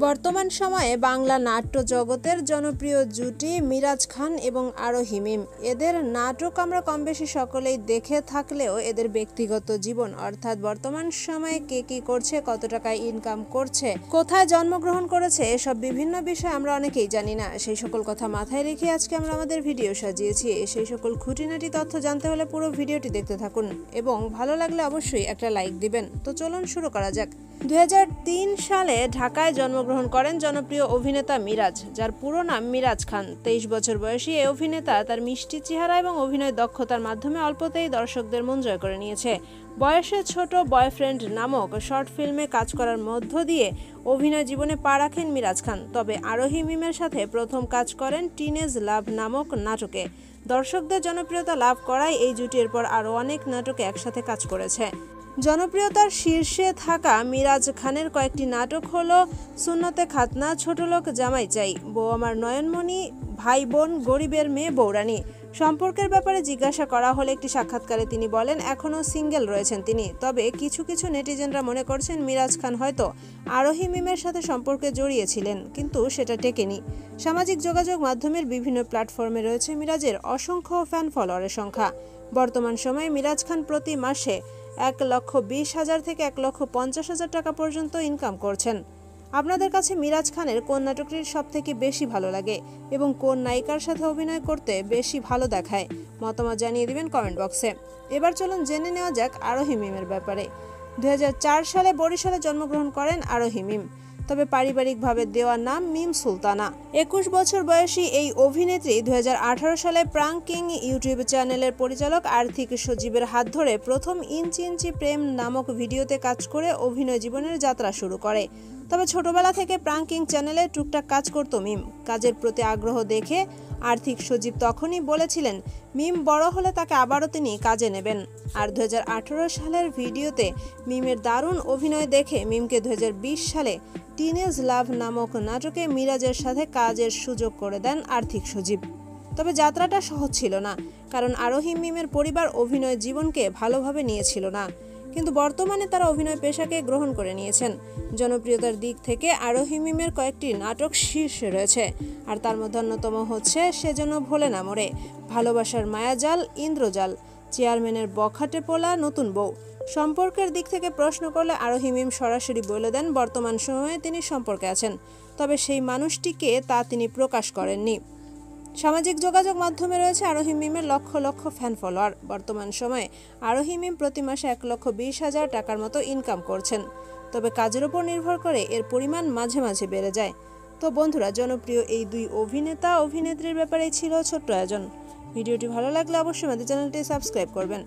বর্তমান সময়ে বাংলা নাট্য জগতের জনপ্রিয় জুটি মিরাজ খান এবং আরোহী মিম। এদের নাটক আমরা কম বেশি সকলেই দেখে থাকলেও এদের ব্যক্তিগত জীবন অর্থাৎ বর্তমান সময়ে কে কি করছে, কত টাকায় ইনকাম করছে, কোথায় জন্মগ্রহণ করেছে, এসব বিভিন্ন বিষয় আমরা অনেকেই জানি না। সেই সকল কথা মাথায় রেখে আজকে আমরা আমাদের ভিডিও সাজিয়েছি। সেই সকল খুঁটিনাটি তথ্য জানতে হলে পুরো ভিডিওটি দেখতে থাকুন এবং ভালো লাগলে অবশ্যই একটা লাইক দিবেন। তো চলুন শুরু করা যাক। 2003 সালে ঢাকায় জন্মগ্রহণ করেন জনপ্রিয় অভিনেতা মিরাজ, যার পুরো নাম মিরাজ খান। 23 বছর বয়সী এই অভিনেতা তার মিষ্টি চেহারা এবং অভিনয় দক্ষতার মাধ্যমে অল্পতেই দর্শকদের মন জয় করে নিয়েছে। বয়সে ছোট বয়ফ্রেন্ড নামক শর্ট ফিল্মে কাজ করার মধ্য দিয়ে অভিনয় জীবনে পা রাখেন মিরাজ খান। তবে আরোহী মিমের সাথে প্রথম কাজ করেন টিনেজ লাভ নামক নাটকে। দর্শকদের জনপ্রিয়তা লাভ করায় এই জুটি এরপর আরও অনেক নাটকে একসাথে কাজ করেছে। জনপ্রিয়তার শীর্ষে থাকা মিরাজ খানের কয়েকটি নাটক হলো সুন্নতে খাতনা, ছোটলোক জামাই চাই, বউ আমার নয়নমণি, ভাই বোন, গরিবের মেয়ে বৌরানী। সম্পর্কের ব্যাপারে জিজ্ঞাসা করা হলে একটি সাক্ষাৎকারে তিনি বলেন এখনও সিঙ্গেল রয়েছেন তিনি। তবে কিছু নেটিজেনরা মনে করছেন মিরাজ খান হয়তো আরোহী মিমের সাথে সম্পর্কে জড়িয়েছিলেন, কিন্তু সেটা টেকেনি। সামাজিক যোগাযোগ মাধ্যমের বিভিন্ন প্ল্যাটফর্মে রয়েছে মিরাজের অসংখ্য ফ্যান ফলোয়ারের সংখ্যা। বর্তমান সময়ে মিরাজ খান প্রতি মাসে 1,20,000 থেকে 1,50,000 টাকা পর্যন্ত ইনকাম করছেন। আপনাদের কাছে মিরাজ খানের কোন নাটকটি সবথেকে বেশি ভালো লাগে এবং কোন নায়িকার সাথে অভিনয় করতে বেশি ভালো দেখায়? মতামত জানিয়ে দিবেন কমেন্ট বক্সে। এবার চলুন জেনে নেওয়া যাক আরোহী মিমের ব্যাপারে। 2004 সালে বরিশালে জন্মগ্রহণ করেন আরোহী মিম, তবে পারিবারিকভাবে দেওয়া নাম মিম সুলতানা। 21 বছর বয়সী এই অভিনেত্রী 2018 সালে প্রাঙ্কিং ইউটিউব চ্যানেলের পরিচালক আর্থিক সজীবের হাত ধরে প্রথম ইঞ্চি ইঞ্চি প্রেম নামক ভিডিওতে কাজ করে অভিনয় জীবনের যাত্রা শুরু করে। তবে ছোটবেলা থেকে প্রাঙ্কিং চ্যানেলে টুকটাক কাজ করত মিম। কাজের প্রতি আগ্রহ দেখে আর্থিক সজীব তখনই বলেছিলেন মিম বড় হলে তাকে আবারও তিনি কাজে নেবেন। আর 2018 সালের ভিডিওতে মিমের দারুণ অভিনয় দেখে মিমকে 2020 সালে টিনেজ লাভ নামক নাটকে মিরাজের সাথে কাজের সুযোগ করে দেন আর্থিক সজীব। তবে যাত্রাটা সহজ ছিল না, কারণ আরোহী মিমের পরিবার অভিনয় জীবনকে ভালোভাবে নিয়েছিল না, কিন্তু বর্তমানে তারা অভিনয় পেশাকে গ্রহণ করে নিয়েছেন। জনপ্রিয়তার দিক থেকে আরোহী মিমের কয়েকটি নাটক শীর্ষে রয়েছে, আর তার মধ্যে অন্যতম হচ্ছে সেজন্য ভোলে না মরে, ভালোবাসার মায়াজাল, ইন্দ্রজাল, চেয়ারম্যানের বখাটে পোলা, নতুন বউ। সম্পর্কের দিক থেকে প্রশ্ন করলে আরোহী মিম সরাসরি বলে দেন বর্তমান সময়ে তিনি সম্পর্কে আছেন, তবে সেই মানুষটিকে তা তিনি প্রকাশ করেননি। সামাজিক যোগাযোগ মাধ্যমে রয়েছে আরোহী মিমের লক্ষ লক্ষ ফ্যান ফলোয়ার। বর্তমান সময়ে আরোহী মিম প্রতি মাসে 1,20,000 টাকার মতো ইনকাম করছেন, তবে কাজের উপর নির্ভর করে এর পরিমাণ মাঝে মাঝে বেড়ে যায়। তো বন্ধুরা, জনপ্রিয় এই দুই অভিনেতা অভিনেত্রীর ব্যাপারেই ছিল ছোট্ট আয়োজন। ভিডিওটি ভালো লাগলে অবশ্যই আমাদের চ্যানেলটি সাবস্ক্রাইব করবেন।